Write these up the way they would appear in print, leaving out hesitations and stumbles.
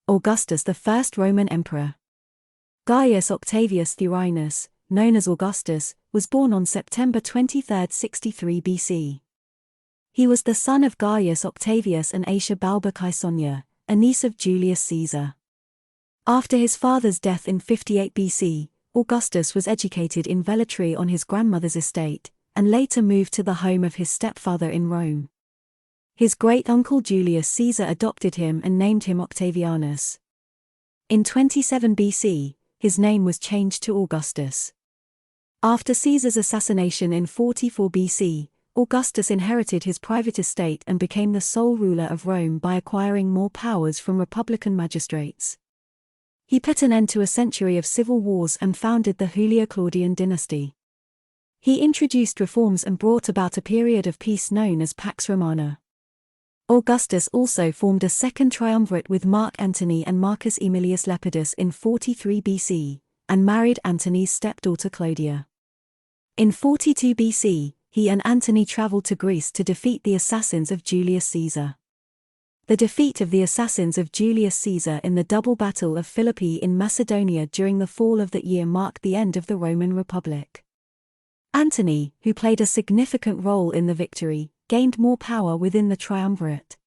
Augustus, the first Roman emperor. Gaius Octavius Thurinus, known as Augustus, was born on September 23, 63 BC. He was the son of Gaius Octavius and Asia Balba Caesonia, a niece of Julius Caesar. After his father's death in 58 BC, Augustus was educated in Velletri on his grandmother's estate, and later moved to the home of his stepfather in Rome. His great-uncle Julius Caesar adopted him and named him Octavianus. In 27 BC, his name was changed to Augustus. After Caesar's assassination in 44 BC, Augustus inherited his private estate and became the sole ruler of Rome by acquiring more powers from republican magistrates. He put an end to a century of civil wars and founded the Julio-Claudian dynasty. He introduced reforms and brought about a period of peace known as Pax Romana. Augustus also formed a second triumvirate with Mark Antony and Marcus Aemilius Lepidus in 43 BC, and married Antony's stepdaughter Clodia. In 42 BC, he and Antony traveled to Greece to defeat the assassins of Julius Caesar. The defeat of the assassins of Julius Caesar in the double battle of Philippi in Macedonia during the fall of that year marked the end of the Roman Republic. Antony, who played a significant role in the victory, gained more power within the triumvirate.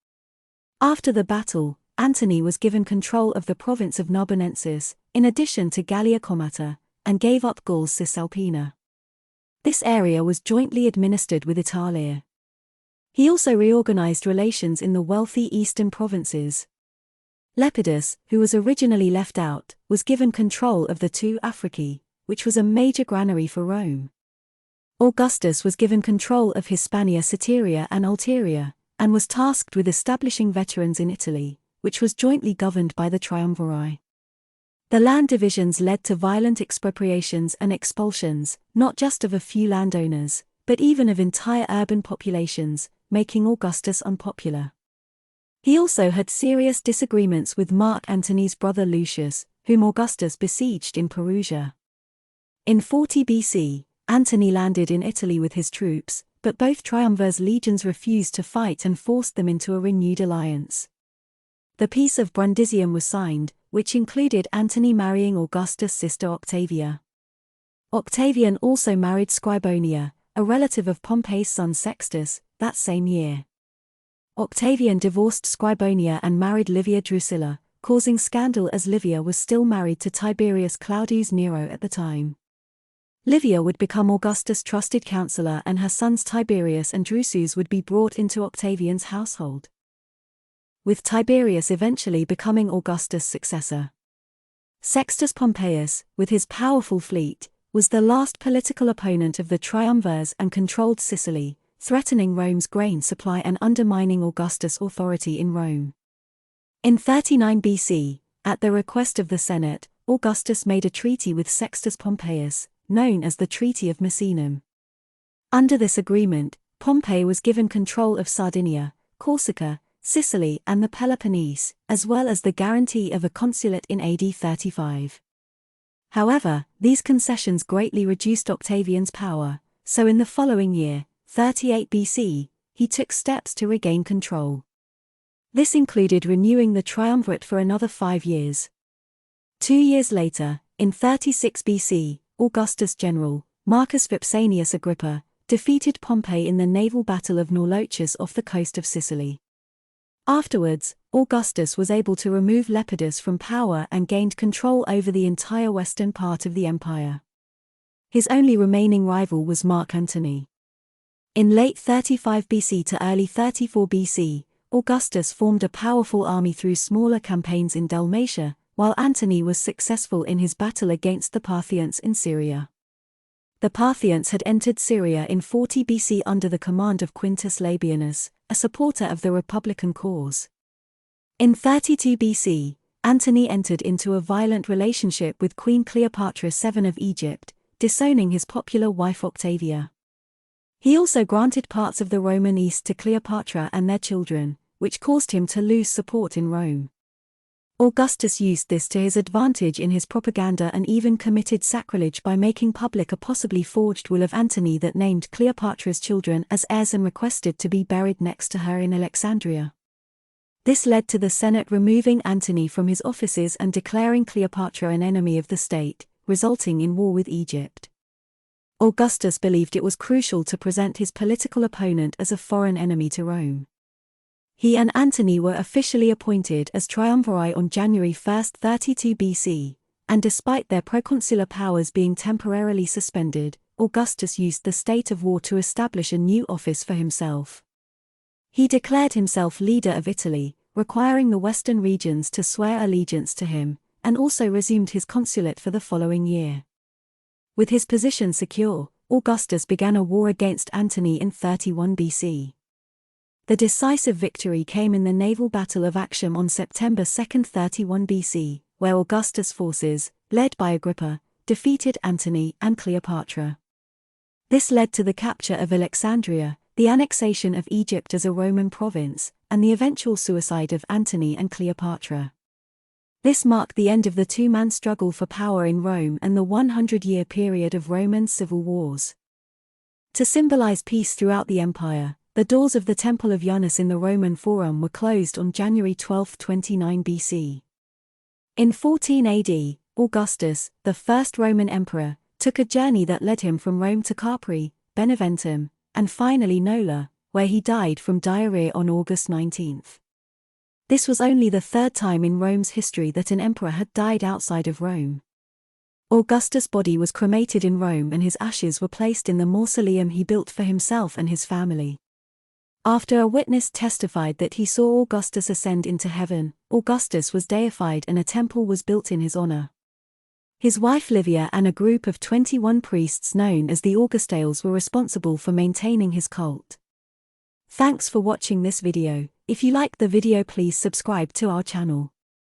After the battle, Antony was given control of the province of Narbonensis, in addition to Gallia Comata, and gave up Gauls Cisalpina. This area was jointly administered with Italia. He also reorganized relations in the wealthy eastern provinces. Lepidus, who was originally left out, was given control of the two Africae, which was a major granary for Rome. Augustus was given control of Hispania Citerior and Ulteria, and was tasked with establishing veterans in Italy, which was jointly governed by the Triumviri. The land divisions led to violent expropriations and expulsions, not just of a few landowners, but even of entire urban populations, making Augustus unpopular. He also had serious disagreements with Mark Antony's brother Lucius, whom Augustus besieged in Perugia. In 40 BC, Antony landed in Italy with his troops, but both triumvirs' legions refused to fight and forced them into a renewed alliance. The Peace of Brundisium was signed, which included Antony marrying Augustus' sister Octavia. Octavian also married Scribonia, a relative of Pompey's son Sextus, that same year. Octavian divorced Scribonia and married Livia Drusilla, causing scandal as Livia was still married to Tiberius Claudius Nero at the time. Livia would become Augustus' trusted counselor and her sons Tiberius and Drusus would be brought into Octavian's household, with Tiberius eventually becoming Augustus' successor. Sextus Pompeius, with his powerful fleet, was the last political opponent of the triumvirs and controlled Sicily, threatening Rome's grain supply and undermining Augustus' authority in Rome. In 39 BC, at the request of the Senate, Augustus made a treaty with Sextus Pompeius, known as the Treaty of Misenum. Under this agreement, Pompey was given control of Sardinia, Corsica, Sicily and the Peloponnese, as well as the guarantee of a consulate in AD 35. However, these concessions greatly reduced Octavian's power, so in the following year, 38 BC, he took steps to regain control. This included renewing the triumvirate for another 5 years. 2 years later, in 36 BC, Augustus' general, Marcus Vipsanius Agrippa, defeated Pompey in the naval battle of Naulochus off the coast of Sicily. Afterwards, Augustus was able to remove Lepidus from power and gained control over the entire western part of the empire. His only remaining rival was Mark Antony. In late 35 BC to early 34 BC, Augustus formed a powerful army through smaller campaigns in Dalmatia, while Antony was successful in his battle against the Parthians in Syria. The Parthians had entered Syria in 40 BC under the command of Quintus Labienus, a supporter of the Republican cause. In 32 BC, Antony entered into a violent relationship with Queen Cleopatra VII of Egypt, disowning his popular wife Octavia. He also granted parts of the Roman East to Cleopatra and their children, which caused him to lose support in Rome. Augustus used this to his advantage in his propaganda and even committed sacrilege by making public a possibly forged will of Antony that named Cleopatra's children as heirs and requested to be buried next to her in Alexandria. This led to the Senate removing Antony from his offices and declaring Cleopatra an enemy of the state, resulting in war with Egypt. Augustus believed it was crucial to present his political opponent as a foreign enemy to Rome. He and Antony were officially appointed as triumviri on January 1, 32 BC, and despite their proconsular powers being temporarily suspended, Augustus used the state of war to establish a new office for himself. He declared himself leader of Italy, requiring the western regions to swear allegiance to him, and also resumed his consulate for the following year. With his position secure, Augustus began a war against Antony in 31 BC. The decisive victory came in the naval Battle of Actium on September 2, 31 BC, where Augustus' forces, led by Agrippa, defeated Antony and Cleopatra. This led to the capture of Alexandria, the annexation of Egypt as a Roman province, and the eventual suicide of Antony and Cleopatra. This marked the end of the two-man struggle for power in Rome and the 100-year period of Roman civil wars. To symbolize peace throughout the empire, the doors of the Temple of Janus in the Roman Forum were closed on January 12, 29 BC. In 14 AD, Augustus, the first Roman emperor, took a journey that led him from Rome to Capri, Beneventum, and finally Nola, where he died from diarrhea on August 19. This was only the third time in Rome's history that an emperor had died outside of Rome. Augustus' body was cremated in Rome and his ashes were placed in the mausoleum he built for himself and his family. After a witness testified that he saw Augustus ascend into heaven, Augustus was deified and a temple was built in his honor. His wife Livia and a group of 21 priests known as the Augustales were responsible for maintaining his cult. Thanks for watching this video. If you like the video, please subscribe to our channel.